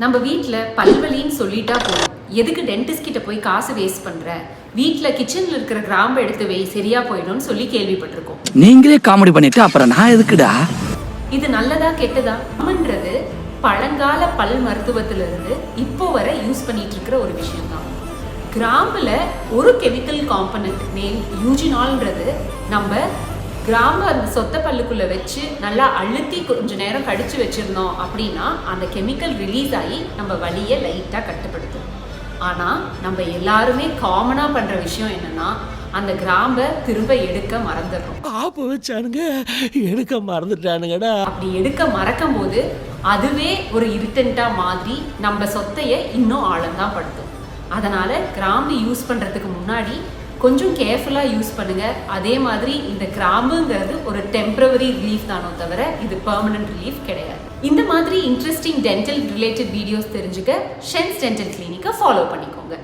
நம்ம வீட்டில் பல்வலின்னு சொல்லிட்டா போதும், எதுக்கு டென்டிஸ்ட் கிட்ட போய் காசு வேஸ்ட் பண்ற, வீட்டில் கிச்சன்ல இருக்கிற கிராம்பை எடுத்து வை சரியா போயிடும்னு சொல்லி கேள்விப்பட்டிருக்கோம். நீங்களே காமெடி பண்ணிட்டு அப்புறம் நான் எதுக்குடா? இது நல்லதா கெட்டதா கிராம்புன்றது பழங்கால பல் மருத்துவத்திலிருந்து இப்போ வரை யூஸ் பண்ணிட்டு இருக்கிற ஒரு விஷயம் தான். கிராம்புல ஒரு கெமிக்கல் காம்பனன்ட் நேம் யூஜினால்ன்றது நம்ம கிராம்பு அந்த சொத்த பல்லுக்குள்ள வச்சு நல்லா அழுத்தி கொஞ்ச நேரம் கடிச்சு வச்சிருந்தோம் அப்படின்னா அந்த கெமிக்கல் ரிலீஸ் ஆகி நம்ம வலியை லைட்டாக கட்டுப்படுத்தும். ஆனால் நம்ம எல்லாருமே காமனாக பண்ணுற விஷயம் என்னன்னா அந்த கிராம்பை திரும்ப எடுக்க மறந்துடுறோம். ஆப்பு வச்சானுங்க எடுக்க மறந்துட்டானுங்கடா. அப்படி எடுக்க மறக்கும் போது அதுவே ஒரு இரிட்டண்டா மாதிரி நம்ம சொத்தையை இன்னும் ஆழந்தான் படுத்தும். அதனால கிராம்பு யூஸ் பண்றதுக்கு முன்னாடி கொஞ்சம் கேர்ஃபுல்லாக யூஸ் பண்ணுங்க. அதே மாதிரி இந்த கிராம்புங்கிறது ஒரு டெம்பரவரி ரிலீஃப் தானோ தவிர இது பெர்மனன்ட் ரிலீஃப் கிடையாது. இந்த மாதிரி இன்ட்ரெஸ்டிங் டென்டல் ரிலேட்டட் வீடியோஸ் தெரிஞ்சுக்க ஷென்ஸ் டென்டல் கிளினிக்கை ஃபாலோ பண்ணிக்கோங்க.